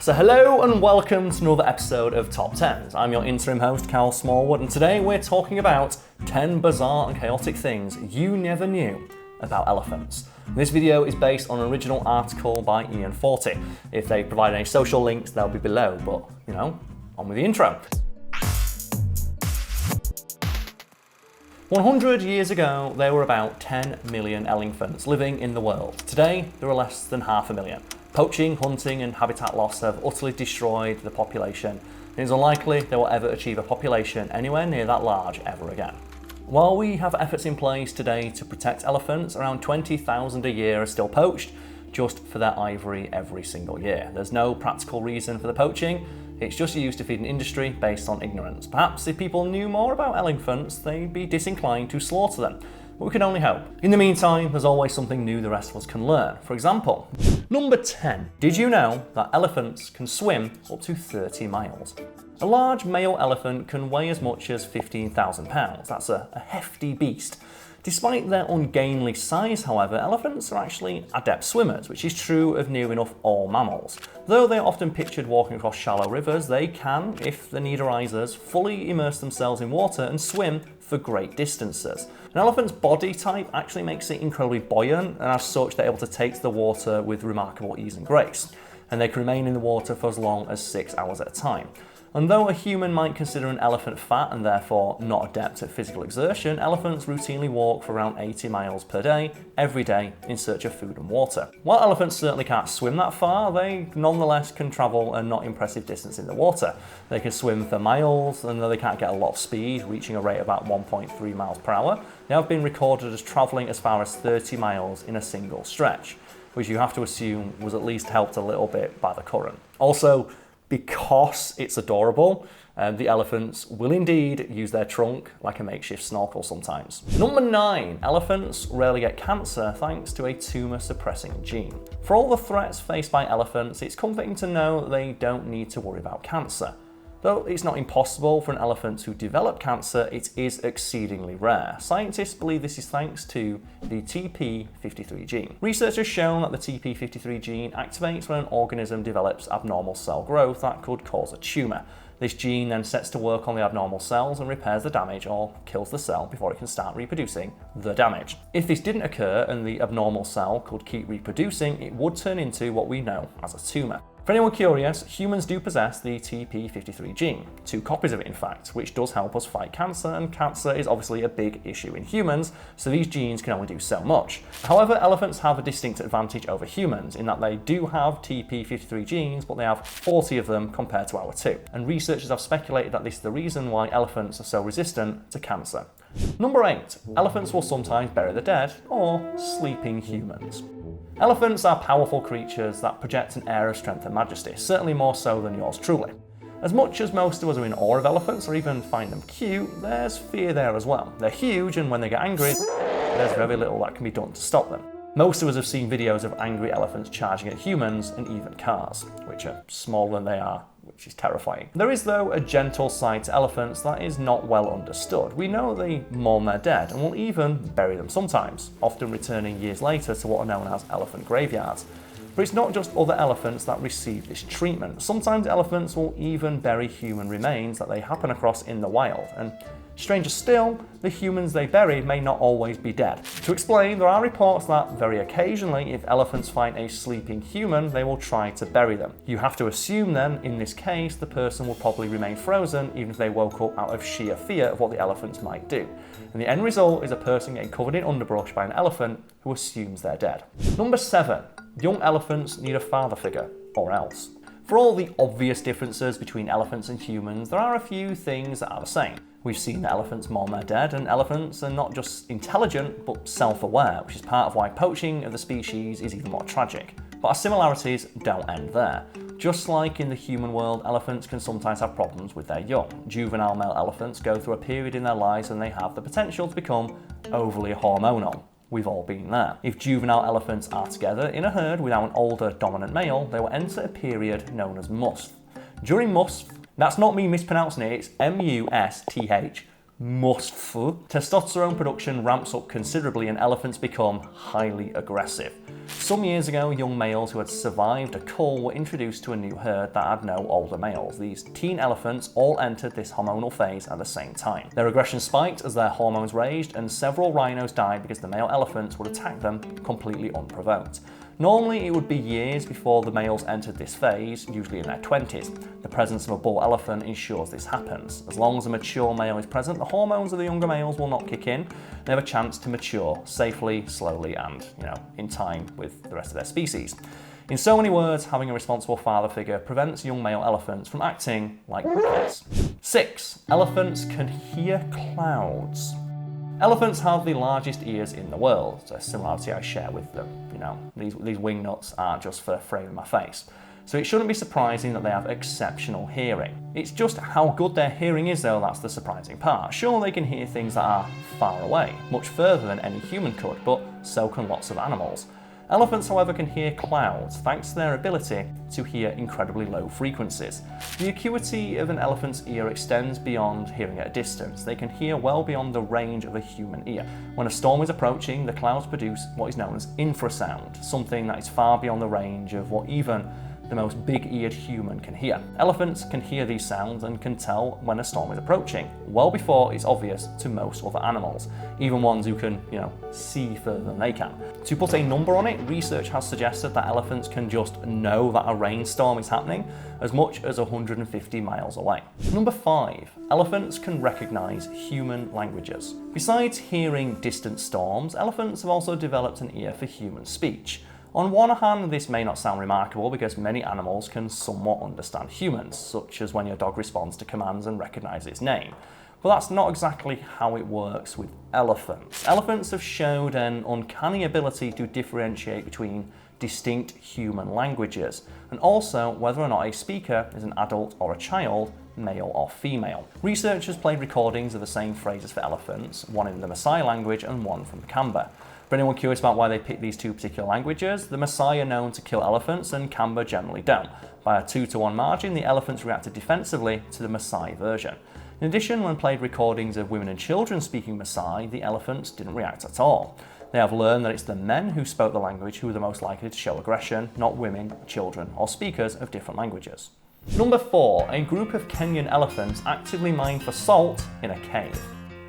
So hello and welcome to another episode of TopTenz. I'm your interim host, Karl Smallwood, and today we're talking about 10 bizarre and chaotic things you never knew about elephants. This video is based on an original article by Ian 40. If they provide any social links, they'll be below, but you know, on with the intro. 100 years ago, there were about 10 million elephants living in the world. Today, there are less than 500,000. Poaching, hunting, and habitat loss have utterly destroyed the population. It is unlikely they will ever achieve a population anywhere near that large ever again. While we have efforts in place today to protect elephants, around 20,000 a year are still poached just for their ivory every single year. There's no practical reason for the poaching. It's just used to feed an industry based on ignorance. Perhaps if people knew more about elephants, they'd be disinclined to slaughter them. But we can only hope. In the meantime, there's always something new the rest of us can learn. For example, number 10. Did you know that elephants can swim up to 30 miles? A large male elephant can weigh as much as 15,000 pounds. That's a hefty beast. Despite their ungainly size, however, elephants are actually adept swimmers, which is true of near enough all mammals. Though they are often pictured walking across shallow rivers, they can, if the need arises, fully immerse themselves in water and swim for great distances. An elephant's body type actually makes it incredibly buoyant, and as such they're able to take to the water with remarkable ease and grace. And they can remain in the water for as long as 6 hours at a time. And though a human might consider an elephant fat and therefore not adept at physical exertion, elephants routinely walk for around 80 miles per day, every day, in search of food and water. While elephants certainly can't swim that far, they nonetheless can travel a not impressive distance in the water. They can swim for miles, and though they can't get a lot of speed, reaching a rate of about 1.3 miles per hour, they have been recorded as travelling as far as 30 miles in a single stretch, which you have to assume was at least helped a little bit by the current. Also, because it's adorable, the elephants will indeed use their trunk like a makeshift snorkel sometimes. Number 9, elephants rarely get cancer thanks to a tumor suppressing gene. For all the threats faced by elephants, it's comforting to know they don't need to worry about cancer. Though it's not impossible for an elephant to develop cancer, it is exceedingly rare. Scientists believe this is thanks to the TP53 gene. Research has shown that the TP53 gene activates when an organism develops abnormal cell growth that could cause a tumour. This gene then sets to work on the abnormal cells and repairs the damage or kills the cell before it can start reproducing the damage. If this didn't occur and the abnormal cell could keep reproducing, it would turn into what we know as a tumour. For anyone curious, humans do possess the TP53 gene, 2 copies of it in fact, which does help us fight cancer, and cancer is obviously a big issue in humans, so these genes can only do so much. However, elephants have a distinct advantage over humans in that they do have TP53 genes, but they have 40 of them compared to our 2. And researchers have speculated that this is the reason why elephants are so resistant to cancer. Number 8. Elephants will sometimes bury the dead, or sleeping humans. Elephants are powerful creatures that project an air of strength and majesty, certainly more so than yours truly. As much as most of us are in awe of elephants or even find them cute, there's fear there as well. They're huge, and when they get angry, there's very little that can be done to stop them. Most of us have seen videos of angry elephants charging at humans and even cars, which are smaller than they are, which is terrifying. There is, though, a gentle side to elephants that is not well understood. We know they mourn their dead and will even bury them sometimes, often returning years later to what are known as elephant graveyards. But it's not just other elephants that receive this treatment. Sometimes elephants will even bury human remains that they happen across in the wild, and stranger still, the humans they bury may not always be dead. To explain, there are reports that very occasionally, if elephants find a sleeping human, they will try to bury them. You have to assume then, in this case, the person will probably remain frozen even if they woke up out of sheer fear of what the elephants might do. And the end result is a person getting covered in underbrush by an elephant who assumes they're dead. Number 7. Young elephants need a father figure, or else. For all the obvious differences between elephants and humans, there are a few things that are the same. We've seen that elephants mourn their dead, and elephants are not just intelligent, but self-aware, which is part of why poaching of the species is even more tragic. But our similarities don't end there. Just like in the human world, elephants can sometimes have problems with their young. Juvenile male elephants go through a period in their lives when they have the potential to become overly hormonal. We've all been there. If juvenile elephants are together in a herd without an older dominant male, they will enter a period known as musth. During musth, that's not me mispronouncing it, it's M-U-S-T-H. testosterone production ramps up considerably and elephants become highly aggressive. Some years ago, young males who had survived a cull were introduced to a new herd that had no older males. These teen elephants all entered this hormonal phase at the same time. Their aggression spiked as their hormones raised, and several rhinos died because the male elephants would attack them completely unprovoked. Normally, it would be years before the males entered this phase, usually in their 20s. The presence of a bull elephant ensures this happens. As long as a mature male is present, the hormones of the younger males will not kick in. They have a chance to mature safely, slowly, and, in time with the rest of their species. In so many words, having a responsible father figure prevents young male elephants from acting like kids. 6. Elephants can hear clouds. Elephants have the largest ears in the world. It's a similarity I share with them. These wing nuts aren't just for framing my face. So it shouldn't be surprising that they have exceptional hearing. It's just how good their hearing is though that's the surprising part. Sure, they can hear things that are far away, much further than any human could, but so can lots of animals. Elephants, however, can hear clouds thanks to their ability to hear incredibly low frequencies. The acuity of an elephant's ear extends beyond hearing at a distance. They can hear well beyond the range of a human ear. When a storm is approaching, the clouds produce what is known as infrasound, something that is far beyond the range of what even the most big-eared human can hear. Elephants can hear these sounds and can tell when a storm is approaching, well before it's obvious to most other animals, even ones who can, see further than they can. To put a number on it, research has suggested that elephants can just know that a rainstorm is happening as much as 150 miles away. Number 5. Elephants can recognize human languages. Besides hearing distant storms, elephants have also developed an ear for human speech. On one hand, this may not sound remarkable because many animals can somewhat understand humans, such as when your dog responds to commands and recognizes its name. But that's not exactly how it works with elephants. Elephants have showed an uncanny ability to differentiate between distinct human languages, and also whether or not a speaker is an adult or a child, male or female. Researchers played recordings of the same phrases for elephants, one in the Maasai language and one from Kamba. For anyone curious about why they picked these two particular languages, the Maasai are known to kill elephants and Kamba generally don't. By a 2-to-1 margin, the elephants reacted defensively to the Maasai version. In addition, when played recordings of women and children speaking Maasai, the elephants didn't react at all. They have learned that it's the men who spoke the language who are the most likely to show aggression, not women, children, or speakers of different languages. Number 4. A group of Kenyan elephants actively mine for salt in a cave.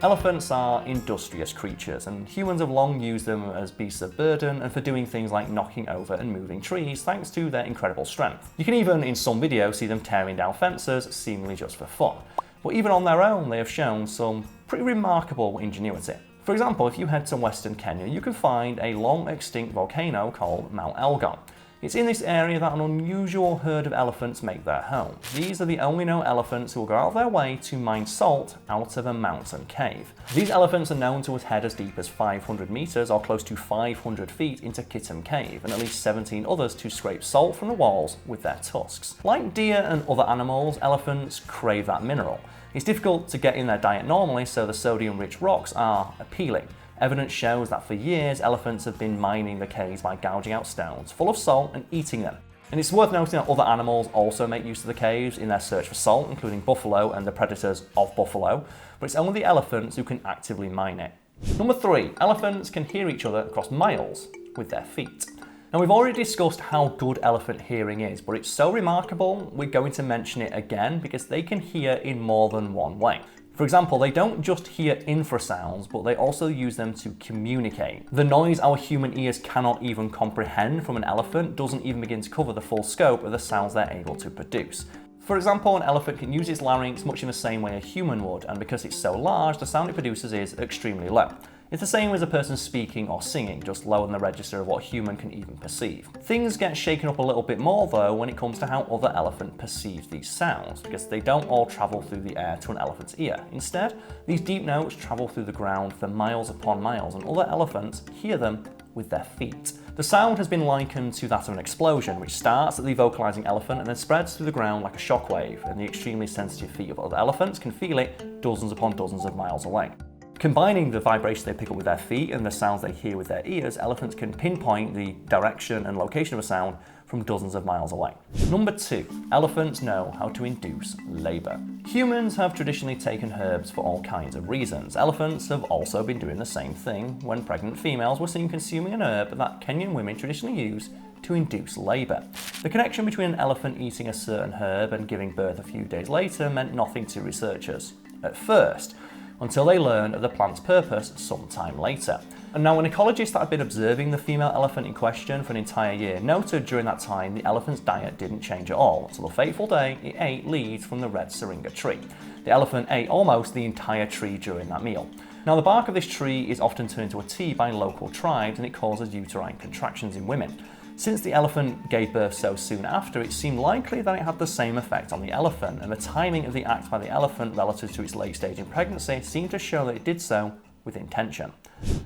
Elephants are industrious creatures, and humans have long used them as beasts of burden and for doing things like knocking over and moving trees thanks to their incredible strength. You can even, in some videos, see them tearing down fences, seemingly just for fun. But even on their own, they have shown some pretty remarkable ingenuity. For example, if you head to Western Kenya, you can find a long extinct volcano called Mount Elgon. It's in this area that an unusual herd of elephants make their home. These are the only known elephants who will go out of their way to mine salt out of a mountain cave. These elephants are known to head as deep as 500 meters or close to 500 feet into Kittim Cave, and at least 17 others to scrape salt from the walls with their tusks. Like deer and other animals, elephants crave that mineral. It's difficult to get in their diet normally, so the sodium-rich rocks are appealing. Evidence shows that for years, elephants have been mining the caves by gouging out stones full of salt and eating them. And it's worth noting that other animals also make use of the caves in their search for salt, including buffalo and the predators of buffalo, but it's only the elephants who can actively mine it. Number 3, elephants can hear each other across miles with their feet. Now, we've already discussed how good elephant hearing is, but it's so remarkable we're going to mention it again because they can hear in more than one way. For example, they don't just hear infrasounds, but they also use them to communicate. The noise our human ears cannot even comprehend from an elephant doesn't even begin to cover the full scope of the sounds they're able to produce. For example, an elephant can use its larynx much in the same way a human would, and because it's so large, the sound it produces is extremely low. It's the same as a person speaking or singing, just lower than the register of what a human can even perceive. Things get shaken up a little bit more though when it comes to how other elephants perceive these sounds, because they don't all travel through the air to an elephant's ear. Instead, these deep notes travel through the ground for miles upon miles, and other elephants hear them with their feet. The sound has been likened to that of an explosion, which starts at the vocalizing elephant and then spreads through the ground like a shockwave, and the extremely sensitive feet of other elephants can feel it dozens upon dozens of miles away. Combining the vibration they pick up with their feet and the sounds they hear with their ears, elephants can pinpoint the direction and location of a sound from dozens of miles away. Number 2, elephants know how to induce labour. Humans have traditionally taken herbs for all kinds of reasons. Elephants have also been doing the same thing when pregnant females were seen consuming an herb that Kenyan women traditionally use to induce labour. The connection between an elephant eating a certain herb and giving birth a few days later meant nothing to researchers at first, until they learned of the plant's purpose sometime later. And now, an ecologist that had been observing the female elephant in question for an entire year noted during that time the elephant's diet didn't change at all until the fateful day it ate leaves from the red syringa tree. The elephant ate almost the entire tree during that meal. Now, the bark of this tree is often turned into a tea by local tribes, and it causes uterine contractions in women. Since the elephant gave birth so soon after, it seemed likely that it had the same effect on the elephant, and the timing of the act by the elephant relative to its late stage in pregnancy seemed to show that it did so with intention.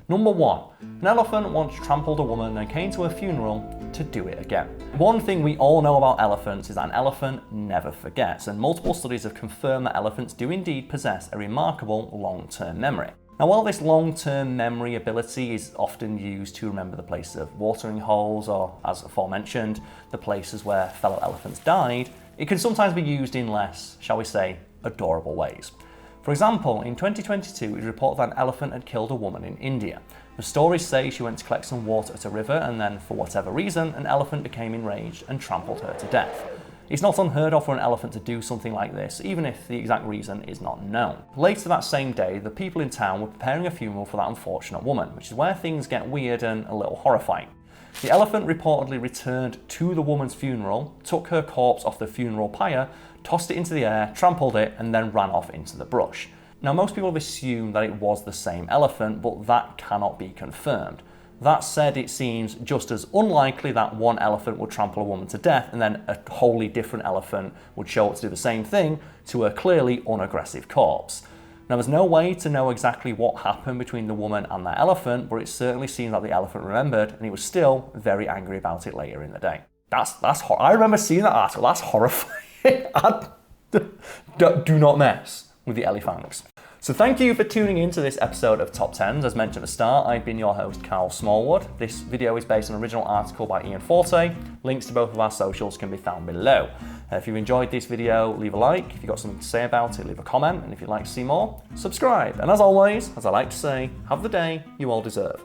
Number 1, an elephant once trampled a woman and came to her funeral to do it again. One thing we all know about elephants is that an elephant never forgets, and multiple studies have confirmed that elephants do indeed possess a remarkable long-term memory. Now, while this long-term memory ability is often used to remember the places of watering holes or, as aforementioned, the places where fellow elephants died, it can sometimes be used in less, shall we say, adorable ways. For example, in 2022, it was reported that an elephant had killed a woman in India. The stories say she went to collect some water at a river and then, for whatever reason, an elephant became enraged and trampled her to death. It's not unheard of for an elephant to do something like this, even if the exact reason is not known. Later that same day, the people in town were preparing a funeral for that unfortunate woman, which is where things get weird and a little horrifying. The elephant reportedly returned to the woman's funeral, took her corpse off the funeral pyre, tossed it into the air, trampled it, and then ran off into the brush. Now, most people have assumed that it was the same elephant, but that cannot be confirmed. That said, it seems just as unlikely that one elephant would trample a woman to death and then a wholly different elephant would show up to do the same thing to a clearly unaggressive corpse. Now, there's no way to know exactly what happened between the woman and that elephant, but it certainly seems like the elephant remembered, and he was still very angry about it later in the day. I remember seeing that article. That's horrifying. Do not mess with the elephants. So thank you for tuning in to this episode of TopTenz. As mentioned at the start, I've been your host, Karl Smallwood. This video is based on an original article by Ian Forte. Links to both of our socials can be found below. If you enjoyed this video, leave a like. If you've got something to say about it, leave a comment. And if you'd like to see more, subscribe. And as always, as I like to say, have the day you all deserve.